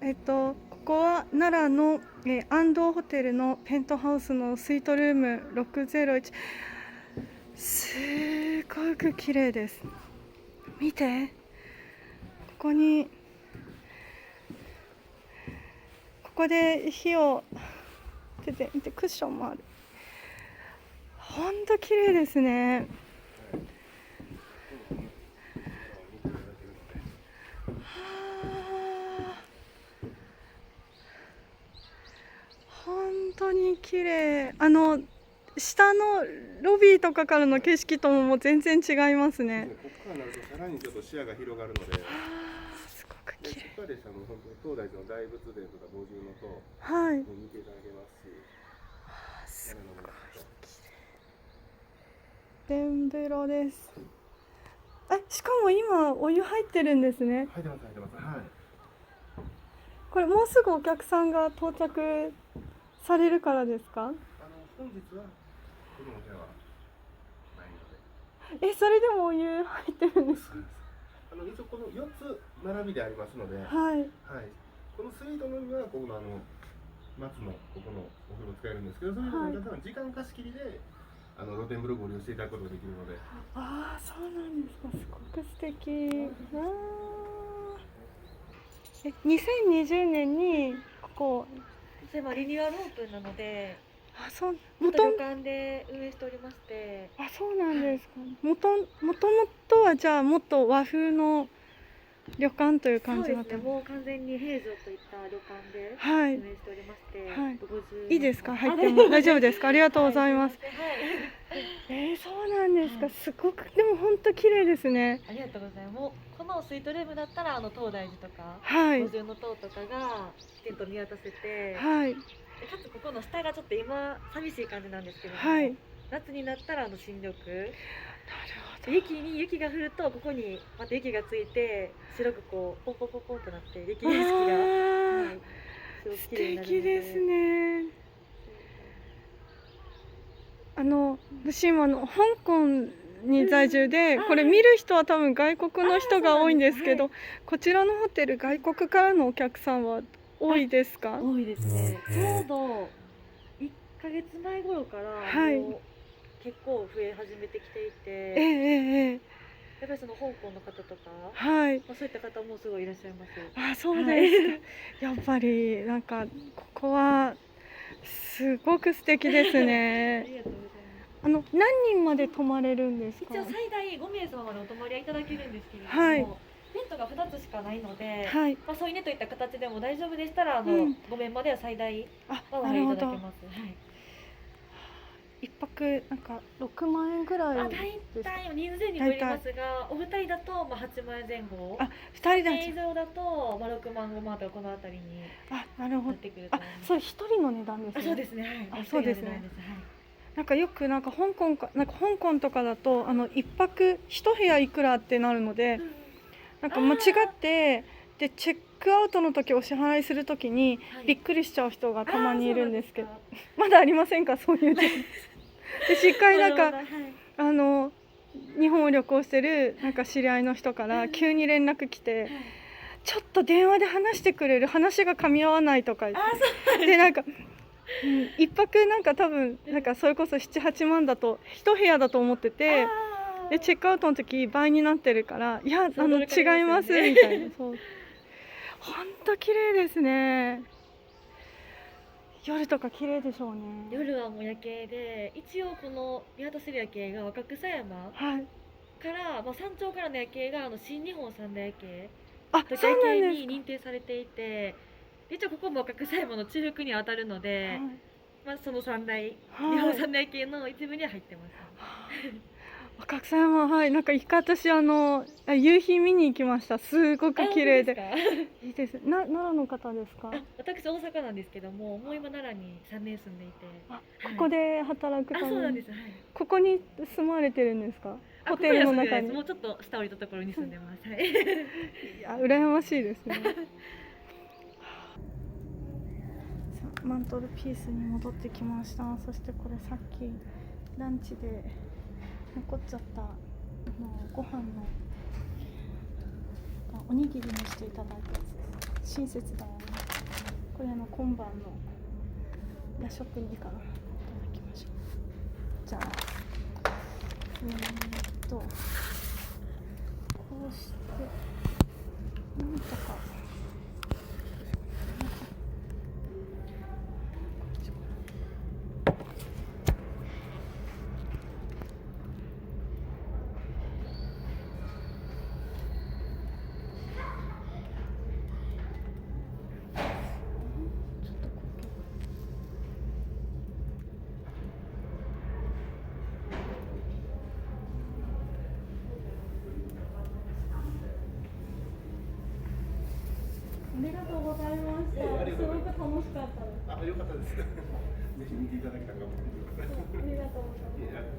ここは奈良の、安藤ホテルのペントハウスのスイートルーム601。すごく綺麗です。見て、ここで火を見て、クッションもある。ほんと綺麗ですね。本当に綺麗。下のロビーとかからの景色とも全然違いますね。ここからなるとさらにちょっと視野が広がるので、すごく綺麗。ここで本当東大寺の大仏殿とか五重塔はい。見ていただけますし、すごい綺麗。天風呂です。しかも今お湯入ってるんですね。入ってます、入ってます。はい。これもうすぐお客さんが到着されるからですか？本日はこのお部屋はないので。それでもお湯入ってるんですか？一応この4つ並びでありますので、はい。はい。このスイートのみはここの松のここのお風呂使えるんですけど、それ以外の方は時間貸し切りで露天風呂をご利用していただくことができるので。ああ、そうなんですか。すごく素敵。2020年にここリニューアルオープンなので、そう、旅館で運営しておりまして。そうなんですか。もともとはじゃあもっと和風の旅館という感じだった。そうですね、もう完全に平城といった旅館で運営しておりまして、はい。いいですか、入っても大丈夫ですか？ありがとうございます。そうなんですか。すごくでも本当綺麗ですね。ありがとうございます。もうこのスイートルームだったら東大寺とか五重塔とかがきちんと見渡せて、はい。かつここの下がちょっと今寂しい感じなんですけども、はい。夏になったら新緑。なるほど。雪が降るとここにまた雪がついて白くこうポンポンポンポンとなって雪景色が素敵ですね。私今香港に在住で、これ見る人は多分外国の人が多いんですけど、こちらのホテル外国からのお客さんは多いですか？多いですね。ちょうど1ヶ月前頃からもう結構増え始めてきていて、やっぱりその香港の方とか、そういった方もすごいいらっしゃいます。そうですか。やっぱりなんかここはすごく素敵ですね。ありがとうございます。何人まで泊まれるんですか？一応最大5名様までお泊まりはいただけるんですけれども、ベッドが2つしかないので、添い寝といった形でも大丈夫でしたら5名までは最大はお入りいただけます。1泊なんか6万円ぐらい大体人数にもよりますが、お二人だと8万円前後、2人以上だと6万5万とかこの辺りになってくると思います。それ1人の値段ですね。そうですね。そうですね。なんかよく香港とかだと1泊1部屋いくらってなるので、なんか間違ってでチェックアウトの時お支払いする時にびっくりしちゃう人がたまにいるんですけど、まだありませんか、そういうでしっかりなんか日本を旅行してるなんか知り合いの人から急に連絡来て、ちょっと電話で話してくれる、話が噛み合わないとか言って、でなんか1泊なんか多分なんかそれこそ7、8万だと1部屋だと思ってて、でチェックアウトの時倍になってるから、いや違いますみたいな。そう、本当綺麗ですね。夜とか綺麗でしょうね。夜はもう夜景で、一応この見渡せる夜景が若草山から、山頂からの夜景が新日本三大夜景と夜景に認定されていて、一応ここも若草山の中腹に当たるので、その日本三大夜景の一部には入ってます。若草山、なんか私夕日見に行きました。すごく綺麗で。いいです。奈良の方ですか？私大阪なんですけども、もう今奈良に3年住んでいて。ここで働くために。そうなんです。ここに住まれてるんですか？ホテルの中に。もうちょっと下降りたところに住んでます。いや、羨ましいですね。マントルピースに戻ってきました。そしてこれさっきランチで残っちゃったご飯のおにぎりにしていただいたやつです。親切だよね。これ今晩の夜食にかな。いただきましょう。じゃあこうしてなんとかありがとうございました。すごく楽しかったです。あ、よかったです。ぜひ見ていただけたらと思います。ありがとうございます。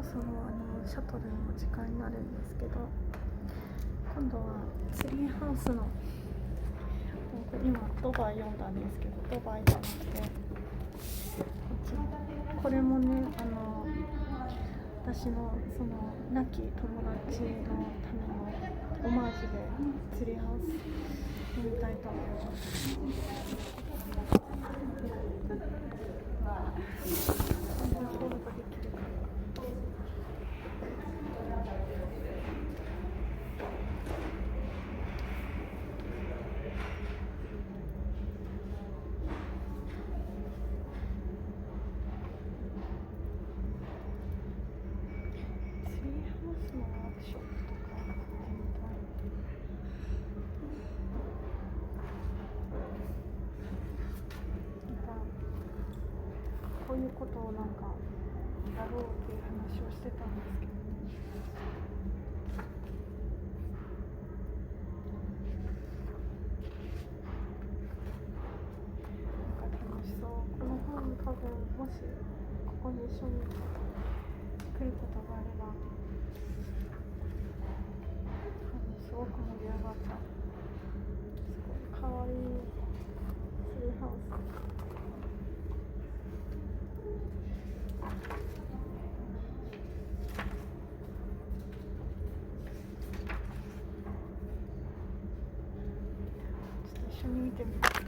そろシャトルの時間になるんですけど、今度はツリーハウスの今ドバイ読んだんですけど、ドバイじゃなくてこれもね私のその亡き友達のためのオマージュでツリーハウス読みたいと思います。ホールドできるかな。ツリーハウスのワークショップとかやってみたい。こういうことをなんかやろうっていう話をしてたんですけど、なんか楽しそう。この本多分もしここに一緒に来ることがあれば多分すごく盛り上がった。すごいかわいいツリーハウス。一緒に見てみますか。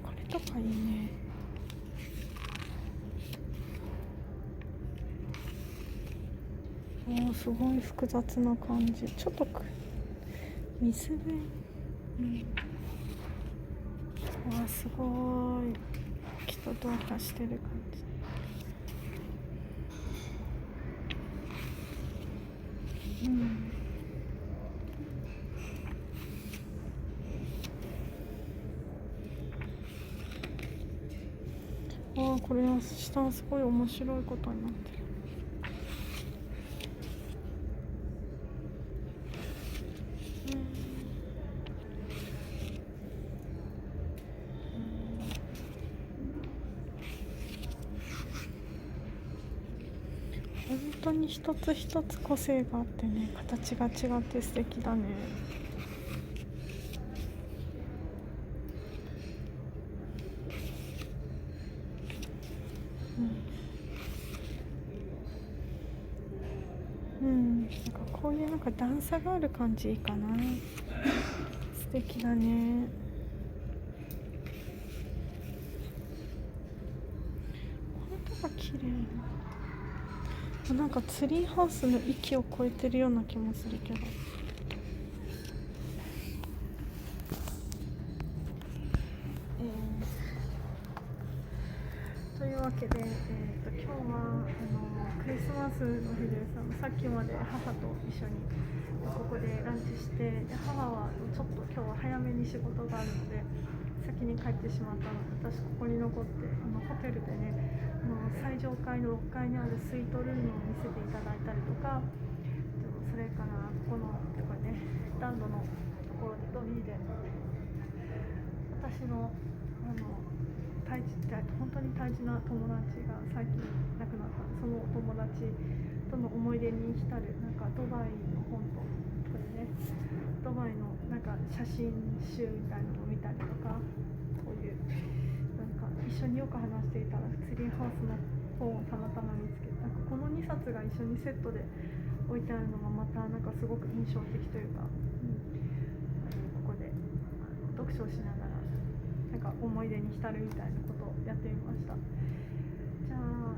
これとかいいね。すごい複雑な感じ。ちょっと水辺、すごいきっとどうかしてる感じ。これは下はすごい面白いことになってる。本当に一つ一つ個性があってね、形が違って素敵だね。なんかこういうなんか段差がある感じいいかな。素敵だね。これとか綺麗な。なんかツリーハウスの域を超えてるような気もするけど。というわけで、今日はクリスマスの日です。さっきまで母と一緒にここでランチして、母はちょっと今日は早めに仕事があるので先に帰ってしまったので、私ここに残ってホテルでね最上階の6階にあるスイートルームを見せていただいたりとか、それからここのとかね暖炉のところでロビーで私の本当に大事な友達が最近亡くなったそのお友達との思い出に浸るなんかドバイの本とこれねドバイのなんか写真集みたいなのを見たりとか、こういうなんか一緒によく話していたらツリーハウスの本をたまたま見つけて、なんかこの2冊が一緒にセットで置いてあるのがまたなんかすごく印象的というか、ここで読書をしながらなんか思い出に浸るみたいなことをやってみました。じゃあ、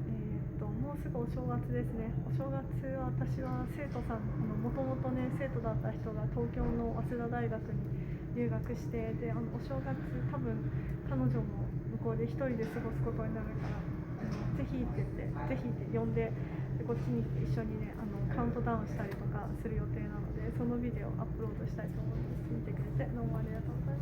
もうすぐお正月ですね。お正月は私は生徒さんもともとね生徒だった人が東京の早稲田大学に留学して、でお正月多分彼女も向こうで一人で過ごすことになるから、ぜひって言ってぜひって呼んで、こっちに来て一緒にねカウントダウンしたりとかする予定なので、そのビデオをアップロードしたいと思います。見てくれてどうもありがとうございます。